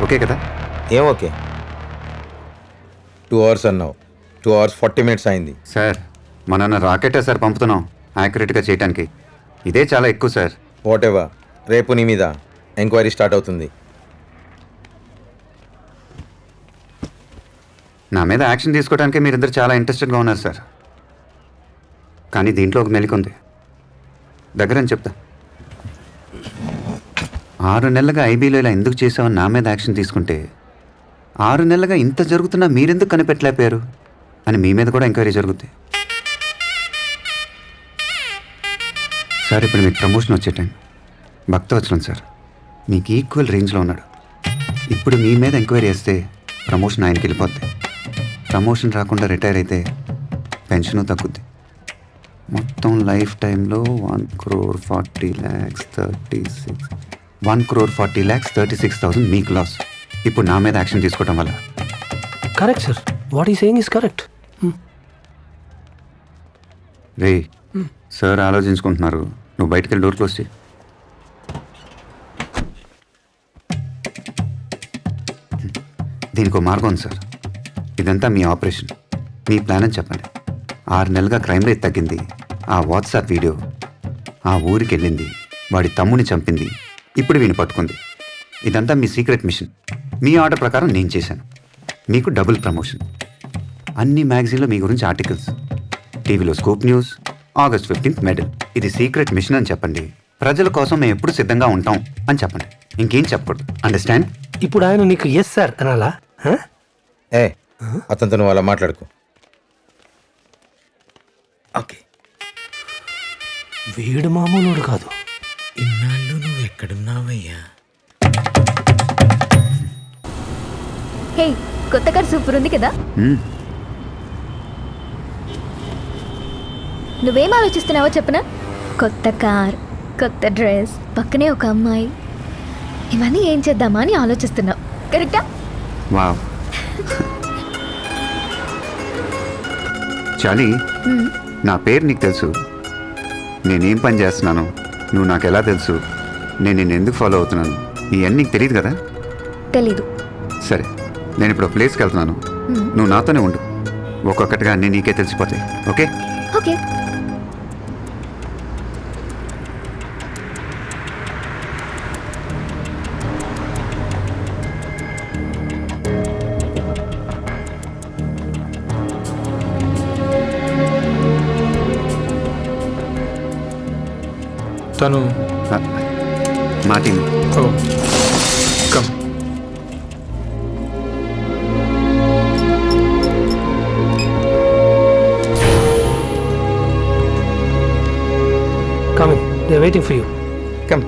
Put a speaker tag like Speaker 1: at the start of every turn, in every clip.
Speaker 1: Okay కదా?
Speaker 2: ఏం okay? 2 hours అన్నావు, 2 hours 40 minutes అయింది.
Speaker 1: సార్ మన రాకెటే సార్ పంపుతున్నాం యాక్యురేట్గా చేయడానికి. ఇదే చాలా ఎక్కువ సార్.
Speaker 2: వాట్ ఎవర్, రేపు నీ మీద ఎంక్వైరీ స్టార్ట్ అవుతుంది.
Speaker 1: నా మీద యాక్షన్ తీసుకోవడానికి మీరిద్దరు చాలా ఇంట్రెస్టెడ్గా ఉన్నారు సార్. కానీ దీంట్లో ఒక మెలిక ఉంది, దగ్గరని చెప్తా. 6 నెలలుగా ఐబీలో ఇలా ఎందుకు చేసావని నా మీద యాక్షన్ తీసుకుంటే 6 నెలలుగా ఇంత జరుగుతున్నా మీరెందుకు కనిపెట్టలేకపోయారు అని మీ మీద కూడా ఎంక్వైరీ జరుగుద్ది. సార్ ఇప్పుడు మీకు ప్రమోషన్ వచ్చే టైం. భక్తవచనం సార్ మీకు ఈక్వల్ రేంజ్లో ఉన్నాడు. ఇప్పుడు మీ మీద ఎంక్వైరీ చేస్తే ప్రమోషన్ ఆయనకి వెళ్ళిపోద్ది. ప్రమోషన్ రాకుండా రిటైర్ అయితే పెన్షను తగ్గుద్ది. మొత్తం లైఫ్ టైంలో 1,40,36,000 మీకు లాస్. ఇప్పుడు నా మీద యాక్షన్ తీసుకోవడం వల్ల.
Speaker 3: Correct sir, what he saying is correct.
Speaker 1: రే సార్ ఆలోచించుకుంటున్నారు, నువ్వు బయటికి వెళ్ళి డోర్ క్లోజ్ చేయి. దీనికి ఒక మార్గం ఉంది సార్. ఇదంతా మీ ఆపరేషన్, మీ ప్లాన్ అని చెప్పండి. 6 నెలలుగా క్రైమ్ రేట్ తగ్గింది. ఆ వాట్సాప్ వీడియో ఆ ఊరికి వెళ్ళింది, వాడి తమ్ముని చంపింది, ఇప్పుడు వీని పట్టుకుంది. ఇదంతా మీ సీక్రెట్ మిషన్. మీ ఆర్డర్ ప్రకారం నేను చేశాను. మీకు డబుల్ ప్రమోషన్. అన్ని మ్యాగజైన్లో మీ గురించి ఆర్టికల్స్, టీవీలో scoop news, August 15th medal. ఇది సీక్రెట్ మిషన్ అని చెప్పండి. ప్రజల కోసం మేము ఎప్పుడు సిద్ధంగా ఉంటాం అని చెప్పండి. ఇంకేం చెప్పకూడదు. అండర్స్టాండ్?
Speaker 3: ఇప్పుడు ఆయన నీకు ఎస్ సార్ అనాలా?
Speaker 2: ఏ అతనితో నువ్వు అలా మాట్లాడుకో. ఓకే,
Speaker 3: వీడు మామూలుడు కాదు.
Speaker 4: ఇన్నాళ్ళు నువ్వు ఎక్కడున్నావయ్యా?
Speaker 5: హే, కొత్త కార్ సూపర్ ఉంది కదా. నువ్వేం ఆలోచిస్తున్నావో చెప్పనా? కొత్త కార్, కొత్త డ్రెస్, పక్కనే ఒక అమ్మాయి, ఇవన్నీ ఏం చేద్దామా అని ఆలోచిస్తున్నావు. కరెక్టా?
Speaker 1: వావ్. చాలి, నా పేరు నీకు తెలుసు, నేనేం పని చేస్తున్నాను, నువ్వు నాకు ఎలా తెలుసు, నేను నిన్ను ఎందుకు ఫాలో అవుతున్నాను, ఇవన్నీ నీకు తెలియదు కదా?
Speaker 5: తెలీదు.
Speaker 1: సరే, నేను ఇప్పుడు ప్లేస్కి వెళ్తున్నాను, నువ్వు నాతోనే ఉండు. ఒక్కొక్కటిగా అన్నీ నీకే తెలిసిపోతాయి. ఓకే?
Speaker 5: ఓకే.
Speaker 6: తను
Speaker 1: మా team.
Speaker 6: Oh come.
Speaker 3: Coming, they waiting for you.
Speaker 2: Come.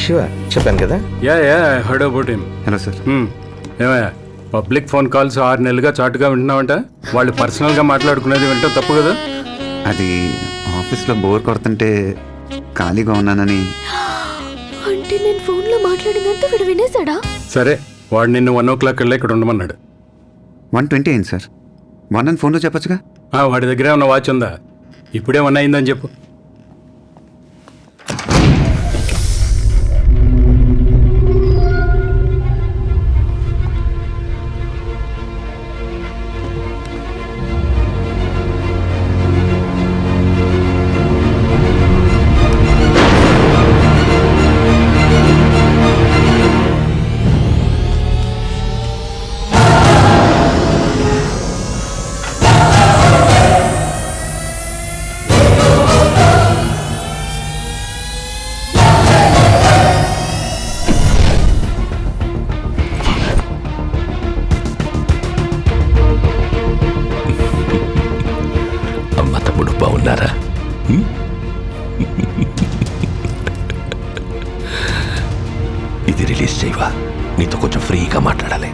Speaker 2: Sure, చెప్పాను కదా.
Speaker 6: Yeah I heard about him.
Speaker 1: Hello sir.
Speaker 6: ఏమయ్యా, పబ్లిక్ ఫోన్ కాల్స్ 6 నెలలుగా చాటుగా వింటున్నావంట. వాళ్ళు పర్సనల్గా మాట్లాడుకునేది వింటాం తప్పు కదా?
Speaker 1: అది ఆఫీస్లో బోర్ కొడుతుంటే ఖాళీగా ఉన్నానని.
Speaker 5: అంటే నేను ఫోన్లో మాట్లాడిందంతా వీడు వినేశాడా?
Speaker 6: సరే, వాడు నిన్ను 1 o'clock కల్లా ఇక్కడ ఉండమన్నాడు.
Speaker 1: 1:20 అయింది సార్. 1 అని ఫోన్లో చెప్పొచ్చుగా.
Speaker 6: వాడి దగ్గరే ఉన్న వాచ్ ఉందా? ఇప్పుడే 1 అయిందని చెప్పు.
Speaker 7: బాగున్నారా? ఇది రిలీజ్ చేయవా? నీతో కొంచెం ఫ్రీగా మాట్లాడాలి.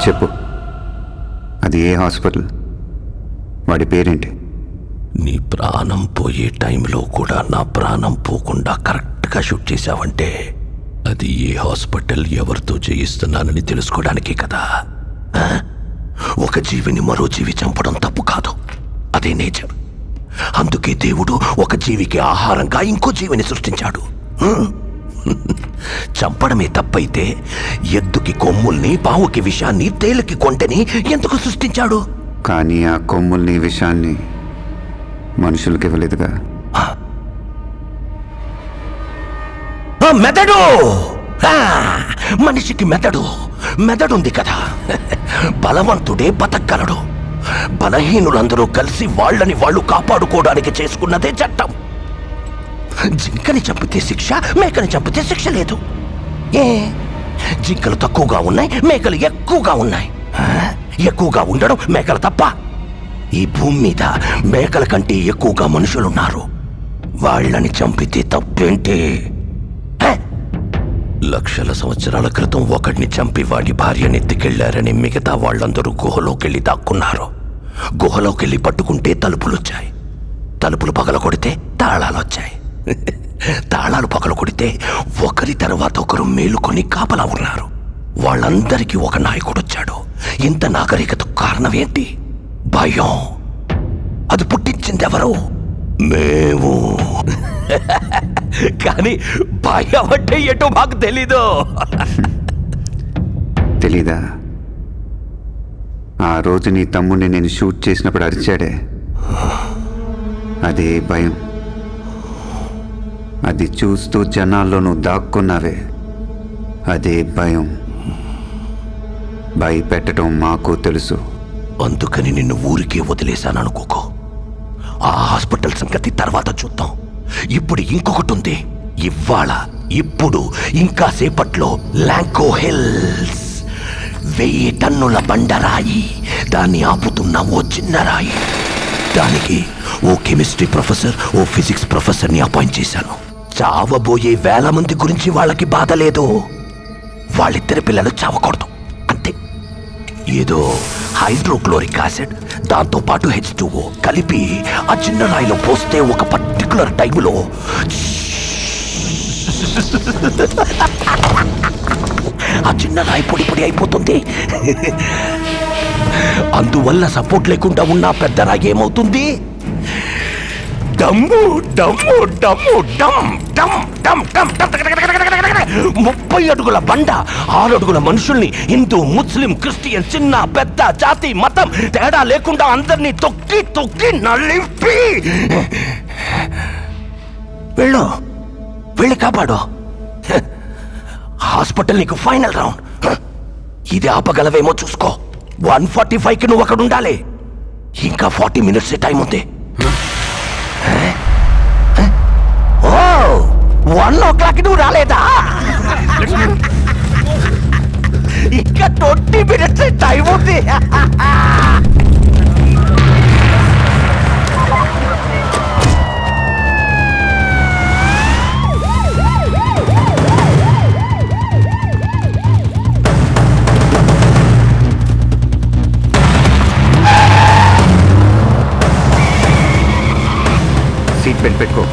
Speaker 1: చెప్పు, అది ఏ హాస్పిటల్, వాడి పేరేంటి?
Speaker 7: నీ ప్రాణం పోయే టైంలో కూడా నా ప్రాణం పోకుండా కరెక్ట్గా షూట్ చేశావంటే అది ఏ హాస్పిటల్ ఎవరితో చేయిస్తున్నానని తెలుసుకోవడానికే కదా. ఆ? ఒక జీవిని మరో జీవి చంపడం తప్పు కాదు, అదే నేచర్. అందుకే దేవుడు ఒక జీవికి ఆహారంగా ఇంకో జీవిని సృష్టించాడు. చంపడమే తప్పైతే ఎద్దుకి కొమ్ముల్ని, పావుకి విషాన్ని, తేలుకి కొంటని ఎందుకు సృష్టించాడు?
Speaker 1: కానీ ఆ కొమ్ముల్ని విషయాన్ని మనుషులకి ఇవ్వలేదుగా.
Speaker 7: మెదడు, మనిషికి మెదడుంది కదా. బలవంతుడే బతకగలడు. బలహీనులందరూ కలిసి వాళ్ళని వాళ్ళు కాపాడుకోవడానికి చేసుకున్నదే చట్టం. జింకని చంపితే శిక్ష, మేకని చంపితే శిక్ష లేదు. ఏ జింకలు తక్కువగా ఉన్నాయి, మేకలు ఎక్కువగా ఉన్నాయి. ఎక్కువగా ఉండడం మేకలు తప్ప? ఈ భూమి మీద మేకల కంటే ఎక్కువగా మనుషులున్నారు. వాళ్ళని చంపితే తప్పేంటి? లక్షల సంవత్సరాల క్రితం ఒకడిని చంపి వాడి భార్యని ఎత్తుకెళ్లారని మిగతా వాళ్ళందరూ గుహలోకెళ్ళి దాక్కున్నారు. గుహలోకెళ్ళి పట్టుకుంటే తలుపులొచ్చాయి. తలుపులు పగల కొడితే తాళాలొచ్చాయి. తాళాలు పగల కొడితే ఒకరి తర్వాత ఒకరు మేలుకొని కాపలా ఉన్నారు. వాళ్ళందరికీ ఒక నాయకుడొచ్చాడు. ఇంత నాగరికతకు కారణం ఏంటి? భయం. అది పుట్టించిందెవరు? మేము. కానీ భయం అంటే ఎటో మాకు తెలీదు.
Speaker 1: తెలీదా? ఆ రోజు నీ తమ్ముడిని నేను షూట్ చేసినప్పుడు అరిచాడే, అదే భయం. అది చూస్తూ జనాల్లో నువ్వు దాక్కున్నావే, అదే భయం. భయపెట్టడం మాకు తెలుసు.
Speaker 7: అందుకని నిన్ను ఊరికే వదిలేశాననుకోకో. ఆ హాస్పిటల్ సంగతి తర్వాత చూద్దాం. ఇప్పుడు ఇంకొకటి ఉంది. ఇప్పుడు ఇంకా సేపట్లో లాంకో హిల్స్ 1000 టన్నుల బండరాయి, దాన్ని ఆపుతున్న ఓ చిన్న రాయి. దానికి ఓ కెమిస్ట్రీ ప్రొఫెసర్, ఓ ఫిజిక్స్ ప్రొఫెసర్ని అపాయింట్ చేశాను. చావబోయే 1000 మంది గురించి వాళ్ళకి బాధ లేదు. వాళ్ళిద్దరి పిల్లలు చావకూడదు అంతే. ఏదో హైడ్రోక్లోరిక్ యాసిడ్, దాంతో పాటు H2O కలిపి ఆ చిన్న రాయిలో పోస్తే ఒక పర్టికులర్ టైంలో ఆ చిన్న రాయి పొడి పొడి అయిపోతుంది. అందువల్ల సపోర్ట్ లేకుండా ఉన్న పెద్ద రాయి ఏమవుతుంది? డమ్ము డమ్ము డమ్ము డమ్ డమ్ డమ్ డమ్ 30 అడుగుల బండ, 6 అడుగుల మనుషుల్ని, హిందూ, ముస్లిం, క్రిస్టియన్, చిన్న పెద్ద, జాతి, మతం తేడా లేకుండా అందరినీ తొక్కి తొక్కి నలిపి వెళ్ళి కాపాడు. హాస్పిటల్ నీకు ఫైనల్ రౌండ్. ఇది ఆపగలవేమో చూసుకో. 1:45కి నువ్వు అక్కడ ఉండాలి. ఇంకా 40 మినిట్స్ టైం ఉంది. 1 నువ్వు రాలేదా? ఇంకా 20 మినిట్స్ టైం ఉంది.
Speaker 1: సీట్ బెల్ట్ పెట్టుకో.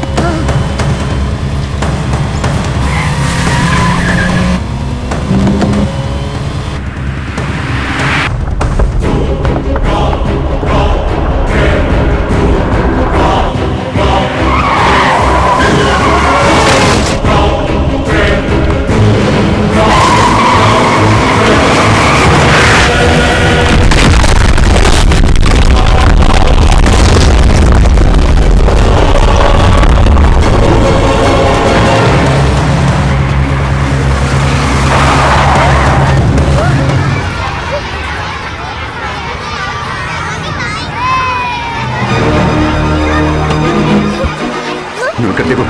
Speaker 1: నువ్వు ఇక్కడ దిగు.